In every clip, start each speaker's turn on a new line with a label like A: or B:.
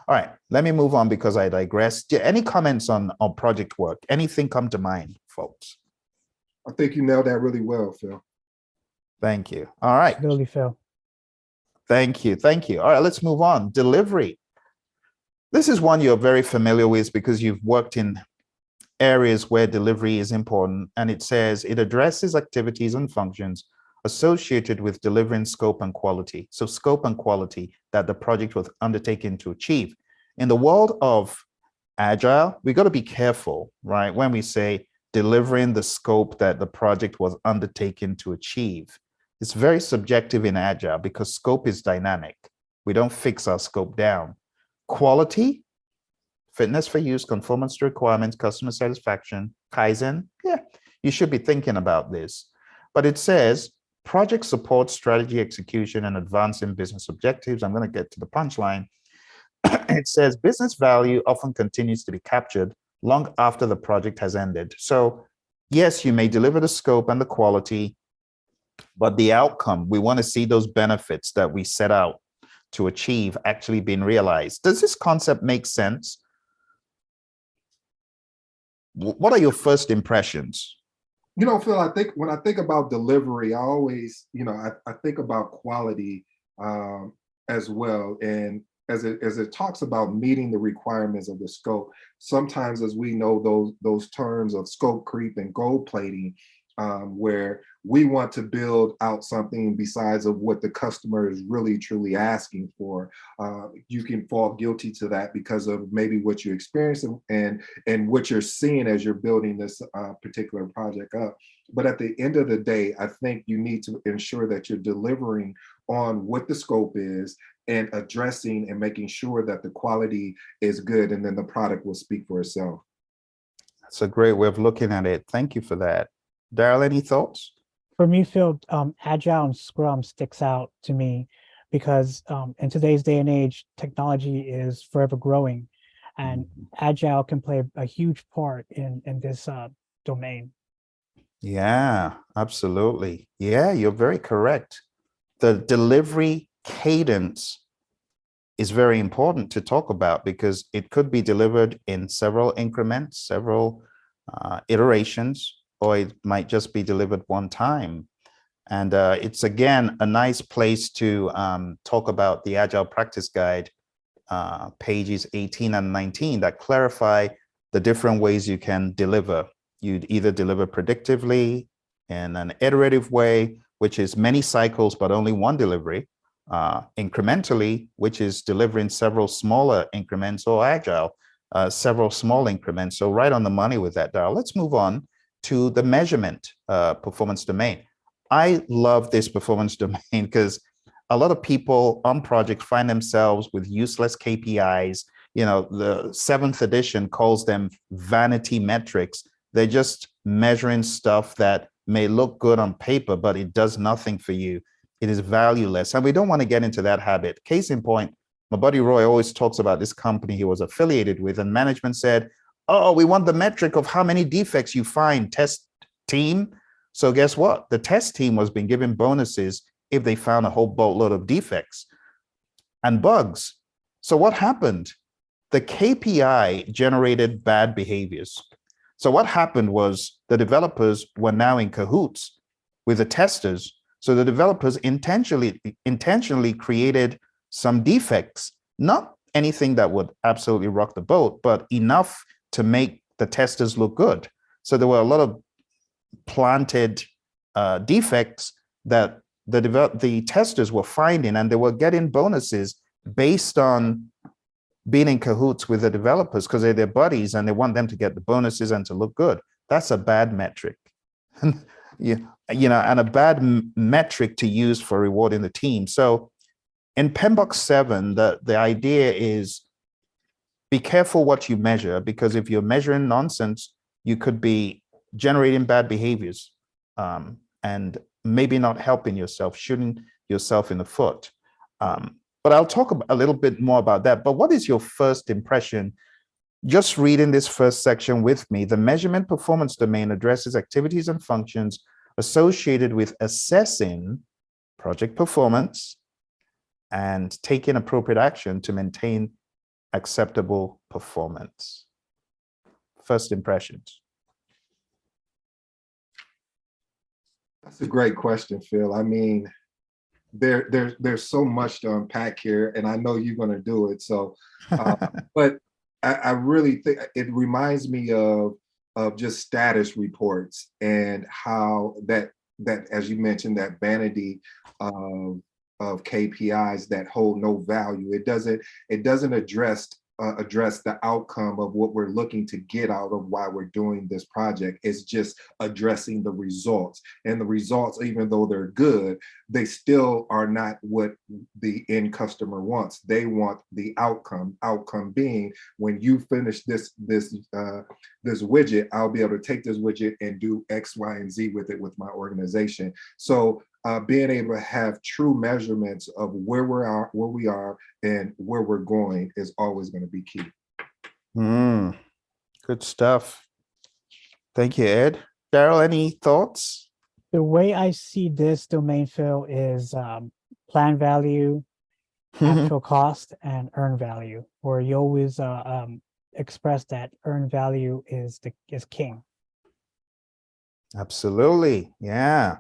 A: All right, let me move on because I digress. Any comments on project work? Anything come to mind, folks?
B: I think you nailed that really well, Phil.
A: Thank you. All right.
C: Absolutely, Phil.
A: Thank you. Thank you. All right, let's move on. Delivery. This is one you're very familiar with because you've worked in areas where delivery is important. And it says it addresses activities and functions associated with delivering scope and quality. So scope and quality that the project was undertaken to achieve. In the world of Agile, we got to be careful, right? When we say delivering the scope that the project was undertaken to achieve. It's very subjective in Agile because scope is dynamic. We don't fix our scope down. Quality, fitness for use, conformance to requirements, customer satisfaction, Kaizen. Yeah, you should be thinking about this. But it says project support, strategy execution, and advancing business objectives. I'm going to get to the punchline. It says business value often continues to be captured long after the project has ended. So yes, you may deliver the scope and the quality, but the outcome, we want to see those benefits that we set out to achieve actually being realized. Does this concept make sense? What are your first impressions?
B: You know, Phil, I think when I think about delivery, I always, I think about quality as well. And as it talks about meeting the requirements of the scope, sometimes, as we know, those terms of scope creep and gold plating, where we want to build out something besides of what the customer is really truly asking for. You can fall guilty to that because of maybe what you experience and what you're seeing as you're building this particular project up. But at the end of the day, I think you need to ensure that you're delivering on what the scope is and addressing and making sure that the quality is good, and then the product will speak for itself.
A: That's a great way of looking at it. Thank you for that. Daryl, any thoughts?
C: For me, Phil, Agile and Scrum sticks out to me because in today's day and age, technology is forever growing, and Agile can play a huge part in this domain.
A: Yeah, absolutely. Yeah, you're very correct. The delivery cadence is very important to talk about because it could be delivered in several increments, several iterations, or it might just be delivered one time. And it's, again, a nice place to talk about the Agile Practice Guide, pages 18 and 19, that clarify the different ways you can deliver. You'd either deliver predictively in an iterative way, which is many cycles, but only one delivery, incrementally, which is delivering several smaller increments, or Agile, several small increments. So right on the money with that, Darryl. Let's move on to the measurement performance domain. I love this performance domain because a lot of people on projects find themselves with useless KPIs. You know, the 7th edition calls them vanity metrics. They're just measuring stuff that may look good on paper, but it does nothing for you. It is valueless. And we don't want to get into that habit. Case in point, my buddy Roy always talks about this company he was affiliated with, and management said, oh, we want the metric of how many defects you find, test team. So guess what? The test team was being given bonuses if they found a whole boatload of defects and bugs. So what happened? The KPI generated bad behaviors. So what happened was the developers were now in cahoots with the testers. So the developers intentionally created some defects, not anything that would absolutely rock the boat, but enough to make the testers look good. So there were a lot of planted defects that the testers were finding, and they were getting bonuses based on being in cahoots with the developers because they're their buddies and they want them to get the bonuses and to look good. That's a bad metric. And a bad metric to use for rewarding the team. So in PMBOK 7, the idea is be careful what you measure, because if you're measuring nonsense, you could be generating bad behaviors and maybe not helping yourself, shooting yourself in the foot. But I'll talk a little bit more about that. But what is your first impression? Just reading this first section with me, the measurement performance domain addresses activities and functions associated with assessing project performance and taking appropriate action to maintain acceptable performance? First impressions.
B: That's a great question, Phil. I mean, there's so much to unpack here, and I know you're going to do it. So, but I really think it reminds me of just status reports and how that as you mentioned, that vanity of KPIs that hold no value. It doesn't address the outcome of what we're looking to get out of why we're doing this project. It's just addressing the results. And the results, even though they're good, they still are not what the end customer wants. They want the outcome. Outcome being, when you finish this widget, I'll be able to take this widget and do X, Y, and Z with it with my organization. So being able to have true measurements of where we are, and where we're going is always going to be key.
A: Good stuff. Thank you, Ed. Daryl, any thoughts?
C: The way I see this domain, Phil, is plan value, actual cost, and earn value, where you always express that earn value is king.
A: Absolutely. Yeah.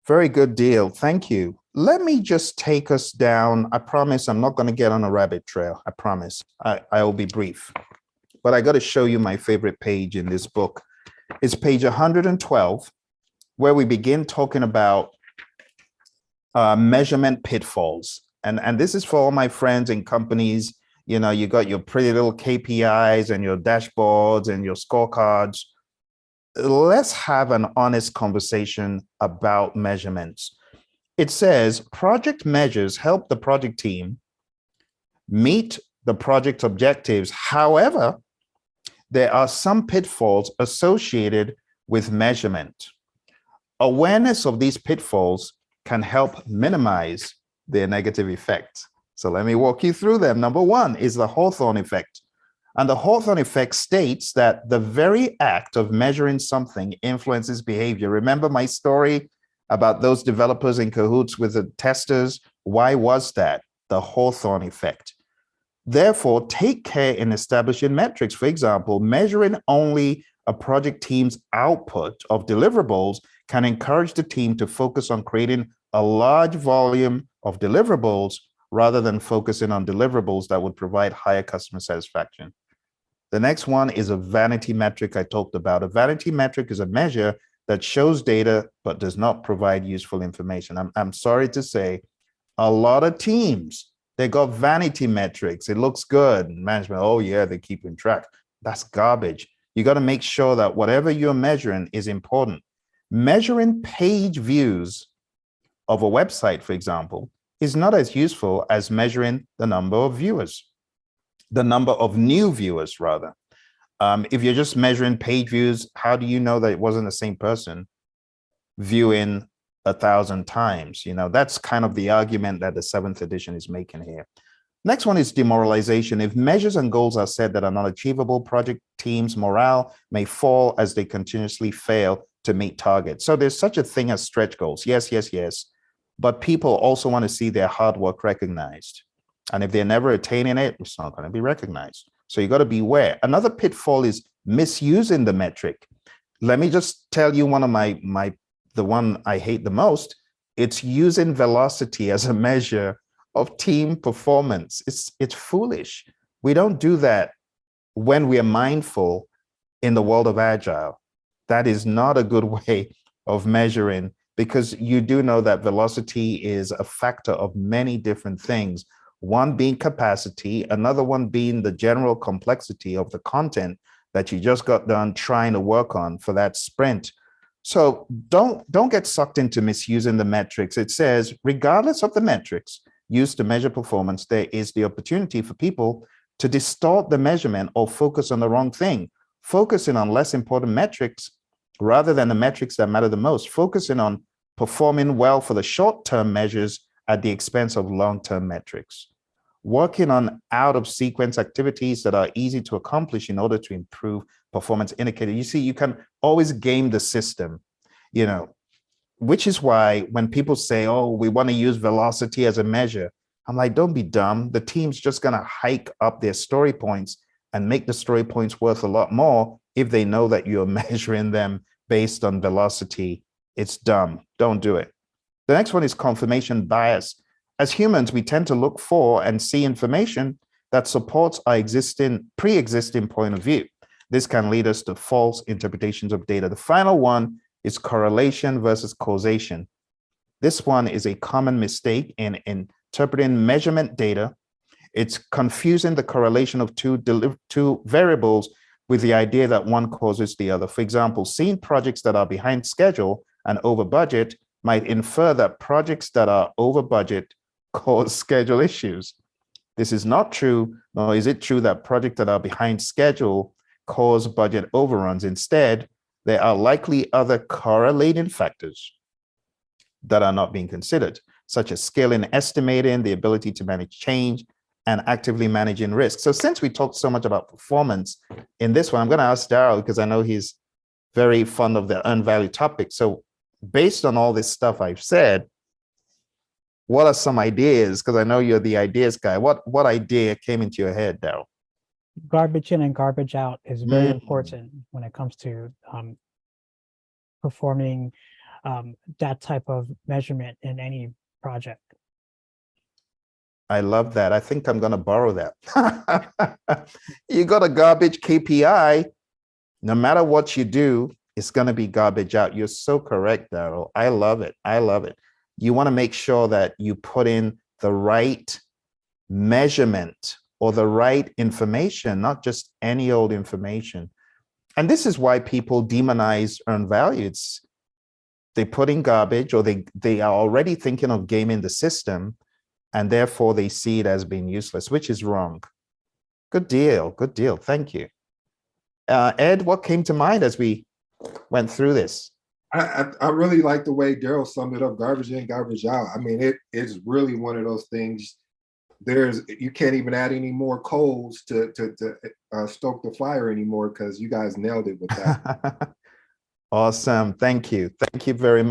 A: Very good deal. Thank you. Let me just take us down. I promise I'm not going to get on a rabbit trail. I promise. I will be brief. But I got to show you my favorite page in this book. It's page 112, where we begin talking about measurement pitfalls. And this is for all my friends in companies. You know, you got your pretty little KPIs and your dashboards and your scorecards. Let's have an honest conversation about measurements. It says project measures help the project team meet the project objectives. However, there are some pitfalls associated with measurement. Awareness of these pitfalls can help minimize their negative effect. So let me walk you through them. Number one is the Hawthorne effect. And the Hawthorne effect states that the very act of measuring something influences behavior. Remember my story about those developers in cahoots with the testers? Why was that? The Hawthorne effect. Therefore, take care in establishing metrics. For example, measuring only a project team's output of deliverables can encourage the team to focus on creating a large volume of deliverables rather than focusing on deliverables that would provide higher customer satisfaction. The next one is a vanity metric I talked about. A vanity metric is a measure that shows data but does not provide useful information. I'm sorry to say, a lot of teams, they got vanity metrics. It looks good. Management, oh yeah, they're keeping track. That's garbage. You got to make sure that whatever you're measuring is important. Measuring page views of a website, for example, is not as useful as measuring the number of viewers, the number of new viewers, rather. If you're just measuring page views, how do you know that it wasn't the same person viewing 1,000 times? You know, that's kind of the argument that the 7th edition is making here. Next one is demoralization. If measures and goals are set that are not achievable, project teams' morale may fall as they continuously fail to meet targets. So there's such a thing as stretch goals. Yes, yes, yes. But people also want to see their hard work recognized. And if they're never attaining it, it's not going to be recognized. So you got to beware. Another pitfall is misusing the metric. Let me just tell you one of the one I hate the most. It's using velocity as a measure of team performance. It's foolish. We don't do that when we are mindful in the world of Agile. That is not a good way of measuring, because you do know that velocity is a factor of many different things. One being capacity, another one being the general complexity of the content that you just got done trying to work on for that sprint. So don't get sucked into misusing the metrics. It says, regardless of the metrics used to measure performance, there is the opportunity for people to distort the measurement or focus on the wrong thing, focusing on less important metrics rather than the metrics that matter the most, focusing on performing well for the short-term measures at the expense of long-term metrics, working on out-of-sequence activities that are easy to accomplish in order to improve performance indicator. You see, you can always game the system, you know, which is why when people say, oh, we want to use velocity as a measure, I'm like, don't be dumb. The team's just going to hike up their story points and make the story points worth a lot more if they know that you're measuring them based on velocity. It's dumb. Don't do it. The next one is confirmation bias. As humans, we tend to look for and see information that supports our pre-existing point of view. This can lead us to false interpretations of data. The final one is correlation versus causation. This one is a common mistake in interpreting measurement data. It's confusing the correlation of two variables with the idea that one causes the other. For example, seeing projects that are behind schedule and over budget might infer that projects that are over budget cause schedule issues. This is not true, nor is it true that projects that are behind schedule cause budget overruns. Instead, there are likely other correlating factors that are not being considered, such as skill in estimating, the ability to manage change, and actively managing risk. So since we talked so much about performance in this one, I'm going to ask Daryl, because I know he's very fond of the earned value topic. So based on all this stuff I've said, what are some ideas? Because I know you're the ideas guy. What idea came into your head, Daryl?
C: Garbage in and garbage out is very important when it comes to performing that type of measurement in any project.
A: I love that. I think I'm going to borrow that. You got a garbage KPI, no matter what you do, it's going to be garbage out. You're so correct, Daryl. I love it. I love it. You want to make sure that you put in the right measurement or the right information, not just any old information. And this is why people demonize earned value. They put in garbage, or they are already thinking of gaming the system, and therefore they see it as being useless, which is wrong. Good deal. Good deal. Thank you. Ed, what came to mind as we went through this?
B: I really like the way Daryl summed it up: garbage in, garbage out. I mean, it's really one of those things. You can't even add any more coals to stoke the fire anymore, because you guys nailed it with that.
A: Awesome. Thank you. Thank you very much.